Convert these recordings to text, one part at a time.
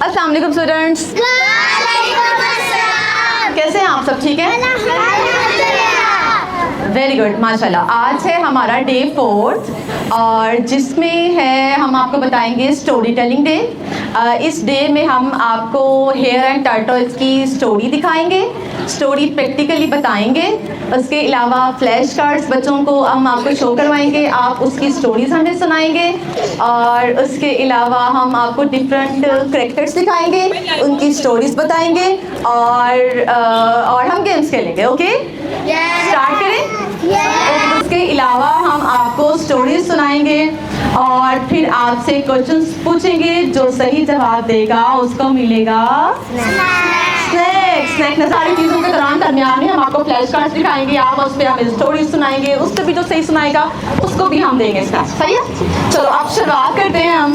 अस्सलाम वालेकुम स्टूडेंट्स। कैसे हैं आप सब? ठीक है, वेरी गुड, माशाल्लाह। आज है हमारा डे 4 और जिसमें है हम आपको बताएंगे स्टोरी टेलिंग डे। इस डे में हम आपको हेयर एंड टर्टल्स की स्टोरी दिखाएंगे, स्टोरी प्रैक्टिकली बताएंगे। उसके अलावा फ्लैश कार्ड्स बच्चों को हम आपको शो करवाएंगे, आप उसकी स्टोरीज हमें सुनाएंगे। और उसके अलावा हम आपको डिफरेंट कैरेक्टर्स दिखाएंगे, उनकी स्टोरीज बताएंगे और हम गेम्स खेलेंगे। ओके, स्टार्ट करें। उसके अलावा हम आपको स्टोरीज सुनाएंगे और फिर आपसे क्वेश्चंस पूछेंगे। जो सही जवाब देगा उसको मिलेगा स्नैक। सारी चीज़ों के दरमियान में हम आपको फ्लैश कार्ड्स दिखाएंगे, आप उस पर हमें स्टोरीज सुनाएंगे, उस पर भी जो सही सुनाएगा उसको भी हम देंगे स्नैक। सही है, चलो अब शुरुआत करते हैं हम।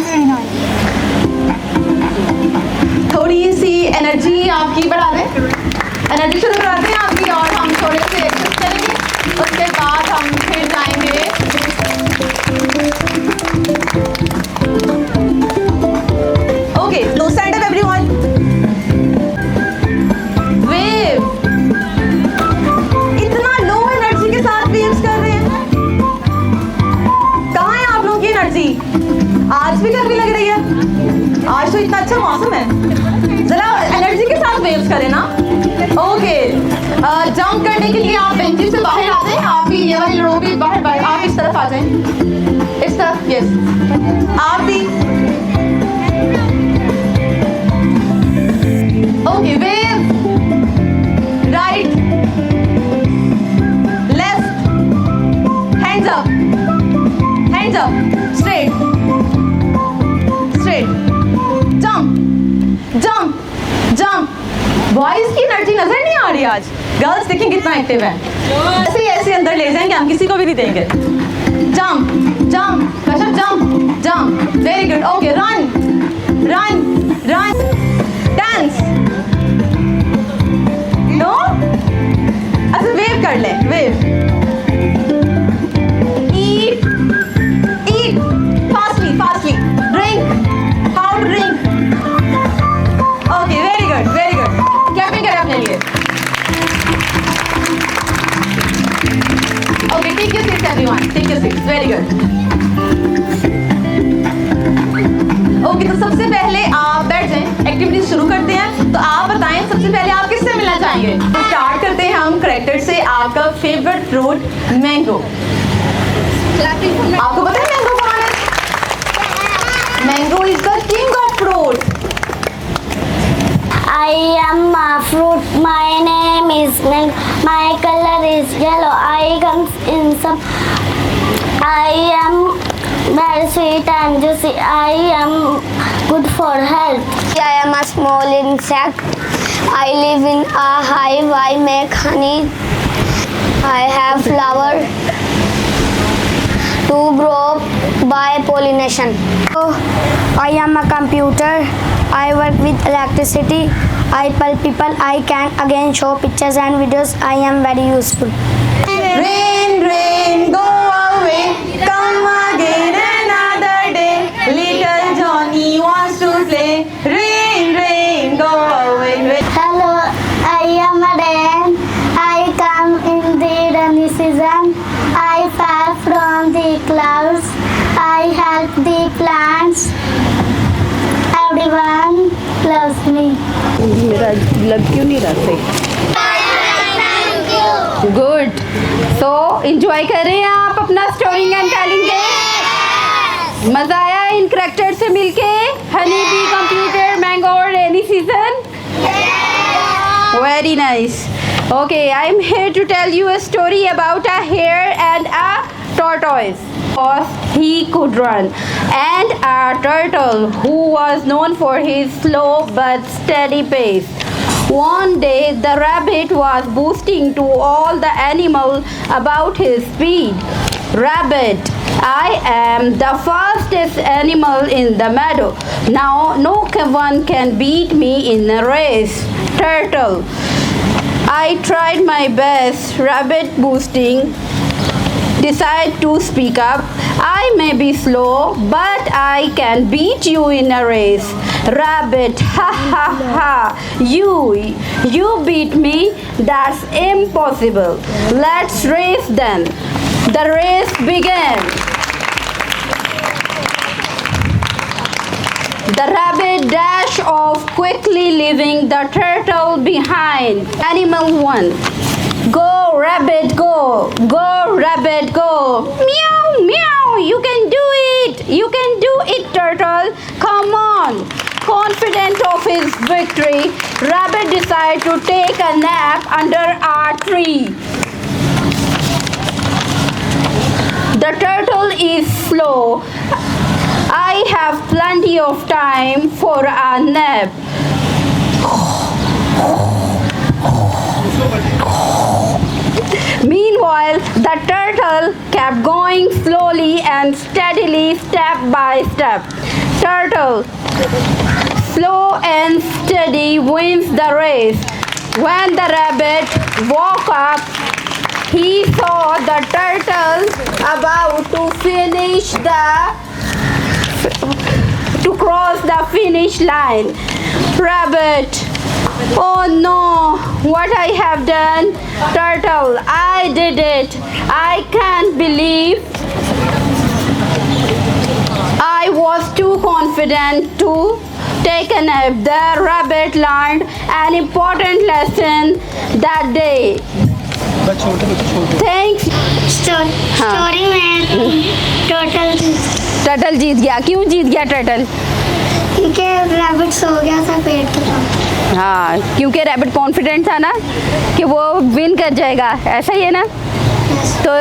थोड़ी सी एनर्जी आपकी बढ़ा दें, एनर्जी शुरू कराते हैं आपकी और हम थोड़े से एक्सरसाइज करेंगे। उसके बाद हम फिर जाएंगे okay. Know stand up everyone. Wave, इतना लो एनर्जी के साथ वेव्स कर रहे हैं, कहाँ है आप लोगों की एनर्जी? आज भी गर्मी लग रही है, आज तो इतना अच्छा मौसम है, जरा एनर्जी के साथ वेव्स करें ना। ओके, जंप करने के लिए आप बेंचेस से बाहर आ जाएं, आप भी ये वाली रो भी बाहर, आप इस तरफ आ जाएं, इस तरफ, यस आप भी। Okay, wave right left, hands up, hands up, straight straight, jump jump jump. Boys की एनर्जी नजर नहीं आ रही आज, गर्ल्स देखें कितना एक्टिव है। ऐसे ऐसे अंदर ले जाएंगे, हम किसी को भी नहीं देंगे। Jump jump Kashaf, jump jump, very good. Okay, run run run, dance. No, अच्छा वेव कर ले, wave. Eat eat fastly fastly, drink, how to drink. Okay, very good very good, clapping करें अपने लिए। Okay, take your seats everyone, take your seats, very good. Okay, तो सबसे पहले आप बैठ जाएं, एक्टिविटीज शुरू करते हैं। तो आप बताएं सबसे पहले आप किससे मिलना चाहेंगे? स्टार्ट करते हैं हम कैरेक्टर से। आपका फेवरेट फ्रूट मैंगो। आपको पता है मैंगो कौन है? Mango is the king of fruit. I am a fruit. My name is mango. My color is yellow. I comes in some. I am very sweet and juicy. I am good for health. I am a small insect. I live in a hive. I make honey. I have flower to grow by pollination. I am a computer. I work with electricity. I tell people I can again show pictures and videos. I am very useful. Rain, rain, go away, come again another day. Little Johnny wants to play. Rain, rain, go away. Hello, I am a Dan. I come in the rainy season. I fall from the clouds. I help the plants. Everyone loves me. मेरा लग क्यों नहीं रहा सही? Good. तो enjoy कर रहे हैं आप अपना स्टोरी एंड टेलिंग डे? मजा आया इन कैरेक्टर से मिलके? हनी बी, कंप्यूटर, मैंगो और rainy season. Very nice. Okay, I'm here to tell you a story about a hare and a tortoise. He could run, and a turtle who was known for his slow but steady pace. One day, the rabbit was boasting to all the animals about his speed. Rabbit, I am the fastest animal in the meadow. Now no one can beat me in a race. Turtle, I tried my best. Rabbit boasting. decide to speak up. I may be slow, but I can beat you in a race. Rabbit, ha ha ha. You beat me? That's impossible. Let's race then. The race began. The rabbit dashed off quickly, leaving the turtle behind. Animal 1. Go, rabbit, go. Go, rabbit, go. Meow, meow. You can do it. You can do it, turtle. Come on. Confident of his victory, rabbit decided to take a nap under a tree. The turtle is slow. I have plenty of time for a nap. Meanwhile, the turtle kept going slowly and steadily, step by step. Turtle, slow and steady, wins the race. When the rabbit woke up, he saw the turtle about to cross the finish line. Rabbit, oh no, what I have done. Turtle, I did it. I can't believe I was too confident to take a nap. The rabbit learned an important lesson that day. Thanks. Story में turtle जीत गया। क्यों जीत गया turtle? क्योंकि rabbit सो गया था पेड़ के पास। हाँ, क्योंकि रैबिट कॉन्फिडेंट था ना कि वो विन कर जाएगा, ऐसा ही है ना? तो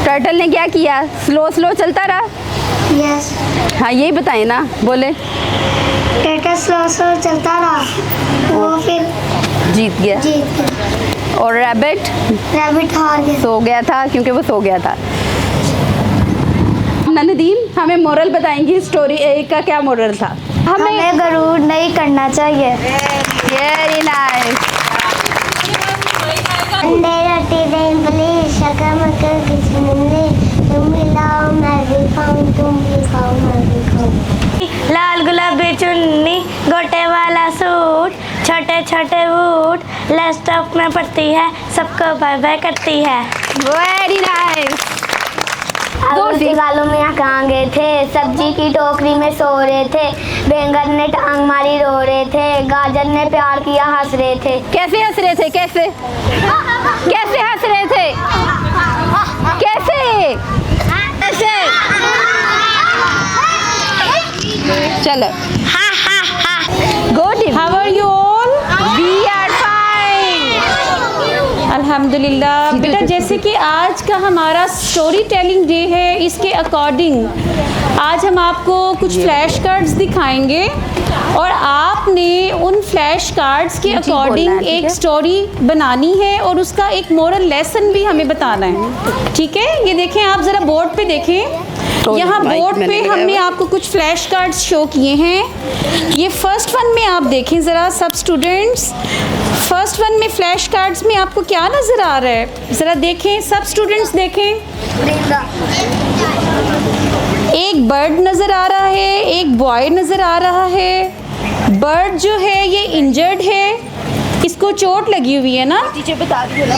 टर्टल ने क्या किया? स्लो स्लो चलता रहा। यस। हाँ, यही बताए ना, बोले। टर्टल स्लो स्लो चलता रहा, वो फिर जीत गया। और रैबिट हार गया, सो गया था क्योंकि वो सो गया था। नदीम, हमें मोरल बताएंगी स्टोरी एक का क्या मोरल था? हमें गरूर नहीं करना चाहिए। Very nice. अंडे रोटी दही भली शक्कर मक्कर किस्मिल्ली, तुम भी लाओ मैं भी खाऊं, तुम भी खाओ मैं भी खाऊं। लाल गुलाबी चुन्नी, गोटे वाला सूट, छोटे छोटे बूट, लैपटॉप में पढ़ती है, सबको बाय बाय करती है। Very nice. गालों में यहाँ कहाँ गए थे, सब्जी की टोकरी में सो रहे थे, बैंगन ने टांग मारी रो रहे थे, गाजर ने प्यार किया हंस रहे थे। कैसे हंस रहे थे? कैसे कैसे हंस रहे थे? कैसे कैसे? चलो, good. How are you all? We are fine. अल्हम्दुलिल्लाह। बेटा, जैसे कि आज का हमारा स्टोरी टेलिंग डे है, इसके अकॉर्डिंग आज हम आपको कुछ फ्लैश कार्ड्स दिखाएंगे और आपने उन फ्लैश कार्ड्स के अकॉर्डिंग एक स्टोरी बनानी है और उसका एक मोरल लेसन भी हमें बताना है। ठीक है, ये देखें, आप ज़रा बोर्ड पे देखें। यहाँ बोर्ड पे हमने आपको कुछ फ्लैश कार्ड्स शो किए हैं। ये फर्स्ट वन में आप देखें ज़रा, सब स्टूडेंट्स। फर्स्ट वन में फ्लैश कार्ड्स में आपको क्या नज़र आ रहा है? ज़रा देखें, सब स्टूडेंट्स देखें। एक बर्ड नज़र आ रहा है, एक बॉय नज़र आ रहा है। बर्ड जो है ये इंजर्ड है, इसको चोट लगी हुई है ना? टीचर बता दी है ना।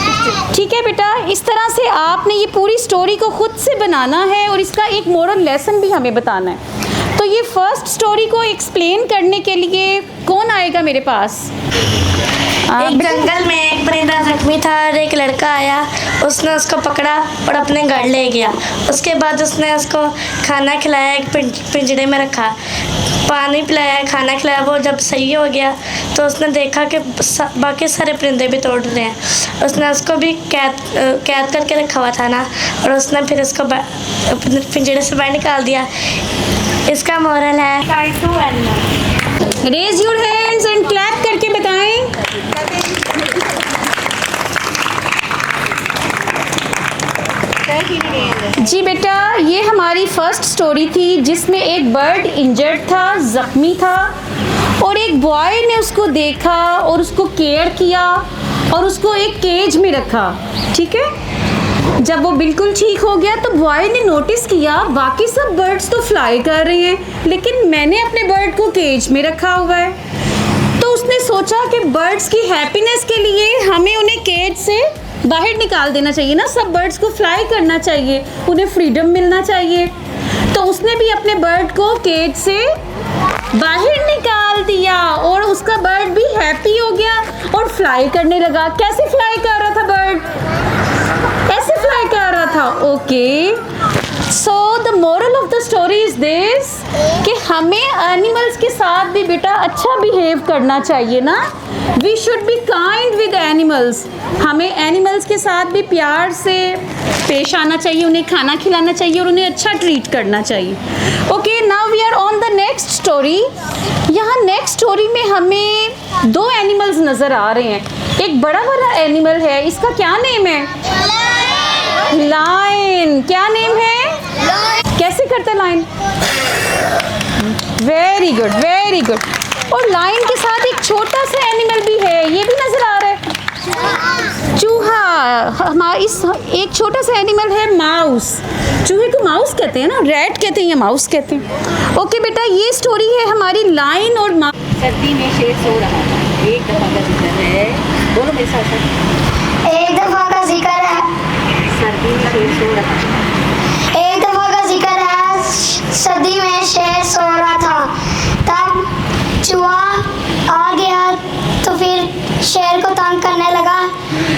ठीक है बेटा, इस तरह से आपने ये पूरी स्टोरी को खुद से बनाना है और इसका एक मोरल लेसन भी हमें बताना है। तो ये फर्स्ट स्टोरी को एक्सप्लेन करने के लिए कौन आएगा मेरे पास? एक जंगल में एक परिंदा जख्मी था और एक लड़का आया, उसने उसको पकड़ा और अपने घर ले गया। उसके बाद उसने उसको खाना खिलाया, एक पिंजरे में रखा, पानी पिलाया, खाना खिलाया। वो जब सही हो गया तो उसने देखा कि बाकी सारे परिंदे भी तोड़ रहे हैं। उसने उसको भी कैद करके रखा हुआ था ना, और उसने फिर उसको पिंजरे से बाहर निकाल दिया। इसका मोरल है, raise your hands and clap करके बताएं। जी बेटा, ये हमारी फर्स्ट स्टोरी थी जिसमें एक बर्ड इंजर्ड था, ज़ख्मी था, और एक बॉय ने उसको देखा और उसको केयर किया और उसको एक केज में रखा। ठीक है, जब वो बिल्कुल ठीक हो गया तो बॉय ने नोटिस किया बाकी सब बर्ड्स तो फ्लाई कर रहे हैं, लेकिन मैंने अपने बर्ड को केज में रखा हुआ है। तो उसने सोचा कि बर्ड्स की हैप्पीनेस के लिए हमें उन्हें केज से बाहर निकाल देना चाहिए ना, सब बर्ड्स को फ्लाई करना चाहिए, उन्हें फ्रीडम मिलना चाहिए। तो उसने भी अपने बर्ड को केज से बाहर निकाल दिया और उसका बर्ड भी हैप्पी हो गया और फ्लाई करने लगा। कैसे फ्लाई कर रहा था बर्ड? ऐसे फ्लाई कर रहा था। Okay, so the moral of the story is this कि हमें एनिमल्स के साथ भी बेटा अच्छा बिहेव करना चाहिए ना। We should be kind with animals. हमें एनिमल्स के साथ भी प्यार से पेश आना चाहिए, उन्हें खाना खिलाना चाहिए और उन्हें अच्छा ट्रीट करना चाहिए। Okay, now we are on the next story. यहाँ नेक्स्ट स्टोरी में हमें दो एनिमल्स नज़र आ रहे हैं। एक बड़ा वाला एनिमल है, इसका क्या नेम है? लायन। क्या नेम है? कैसे करता है lion? Very good, very good. और लायन के साथ एक छोटा सा एनिमल भी है, ये भी नजर आ रहा है, चूहा। हमारा इस एक छोटा सा एनिमल है माउस। चूहे को माउस कहते हैं ना, रैट कहते हैं या माउस कहते हैं। ओके बेटा, ये स्टोरी है हमारी लायन और माउस। सर्दी में शेर सो रहा था, एक दफा का जिक्र है, बोलो मेरे साथ। एक दफा का जिक्र है, सर्दी में शेर सो रहा था। एक दफा का जिक्र है, सर्दी में शेर सो रहा था। तब चूहा आ गया तो फिर शेर को तंग करने लगा।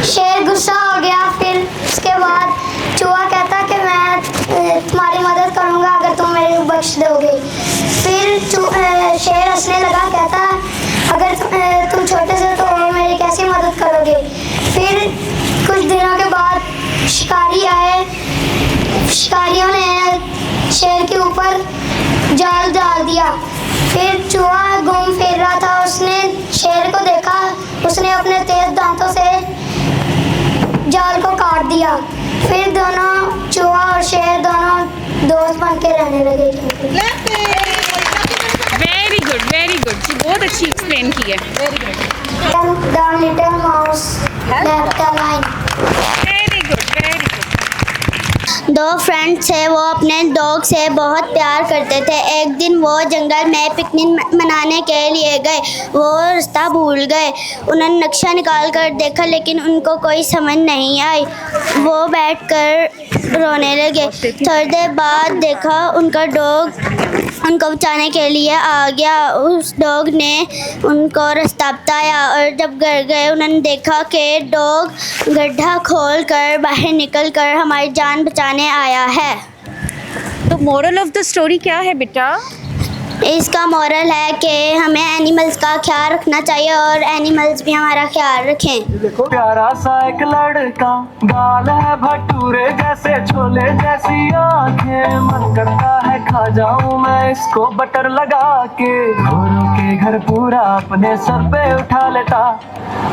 शेर गुस्सा हो गया। फिर उसके बाद चूहा कहता कि मैं तुम्हारी मदद करूंगा अगर तुम मेरे को बख्श दोगे। फिर शेर हंसने लगा, कहता अगर तुम छोटे से तो मेरी कैसी मदद करोगे। फिर कुछ दिनों के बाद शिकारी आए। शिकारियों ने शेर के ऊपर जाल डाल दिया। फिर चूहा घूम फिर रहा था, उसने शेर को देखा, उसने अपने तेज दांतों से जाल को काट दिया। फिर दोनों चूहा और शेर दोनों दोस्त बन के रहने लगे। वेरी गुड, वेरी गुड जी, बहुत अच्छी एक्सप्लेन की है। Very good, The little mouse left the line. Very good, very good. दो फ्रेंड्स थे, वो अपने डॉग से बहुत प्यार करते थे। एक दिन वो जंगल में पिकनिक मनाने के लिए गए। वो रास्ता भूल गए। उन्होंने नक्शा निकाल कर देखा लेकिन उनको कोई समझ नहीं आई। वो बैठकर रोने लगे। थोड़ी देर बाद देखा उनका डॉग उनको बचाने के लिए आ गया। उस डॉग ने उनको रास्ता बताया और जब घर गए उन्होंने देखा कि डॉग गड्ढा खोल कर बाहर निकल कर हमारी जान बचाने आया है। तो मोरल ऑफ द स्टोरी क्या है बेटा? इसका मोरल है कि हमें एनिमल्स का ख्याल रखना चाहिए और एनिमल्स भी हमारा ख्याल रखें। देखो प्यारा सा एक लड़का, गाल है भटूरे जैसे, छोले जैसी आंखें, मन करता है खा जाऊं मैं इसको बटर लगा के। गोरों के घर पूरा अपने सर पे उठा लेता,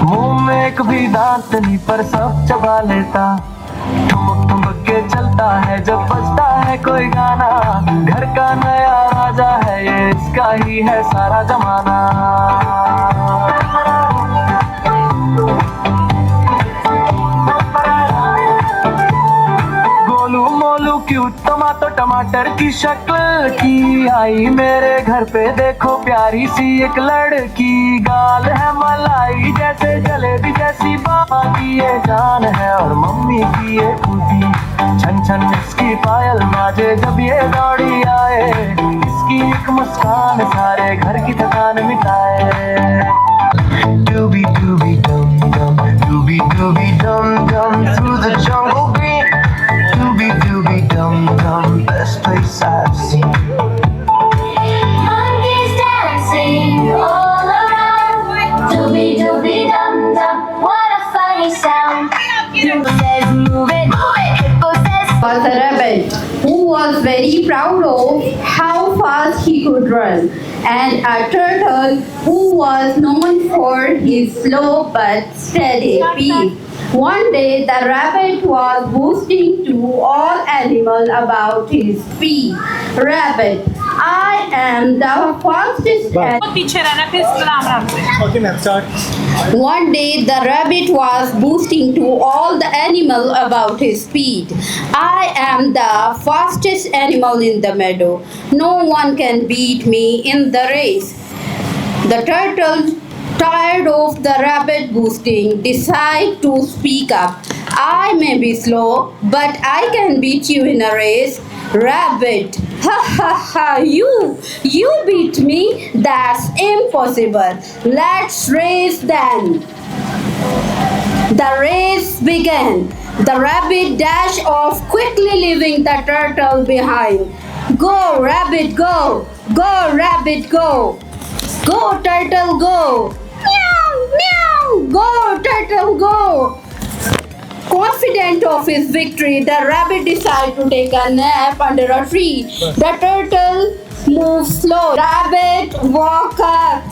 मुंह में एक भी दांत नहीं पर सब चबा लेता। ठुमक ठुमक के चलता है जब बजता है कोई गाना, घर का नया राजा है ये, इसका ही है सारा जमाना। गोलू मोलू क्यूट टमाटो टमाटर की शक्ल की, आई मेरे घर पे देखो प्यारी सी एक लड़की। गाल है मलाई जैसे, जलेबी जैसी, पापा की ये जान है और मम्मी की ये खूबी। छन छन इसकी पायल बाजे जब ये दौड़ी आए, इसकी एक मुस्कान सारे घर की थकान मिटाए। Dooby dooby dum dum, dooby dooby dum dum, through the jungle green. Dooby dooby dum dum, best place I've seen. Monkeys dancing all around. Dooby dooby dum dum, what a funny sound. Hippo says move it, hippo says. Was a rabbit who was very proud of how fast he could run, and a turtle who was known for his slow but steady pace. One day the rabbit was boasting to all animals about his speed. Rabbit, I am the fastest animal. पीछे रहना फिर सलाम राम से Okay, ma'am, start. One day the rabbit was boasting to all the animal about his speed. I am the fastest animal in the meadow. No one can beat me in the race. The turtle, tired of the rabbit boasting, decided to speak up. I may be slow, but I can beat you in a race. Rabbit, ha ha ha, you beat me? That's impossible. Let's race then. The race began. The rabbit dashed off, quickly leaving the turtle behind. Go, rabbit, go! Go, rabbit, go! Go, turtle, go! Meow, meow! Go, turtle, go! Confident of his victory, the rabbit decided to take a nap under a tree. The turtle moved slow. Rabbit, walk up.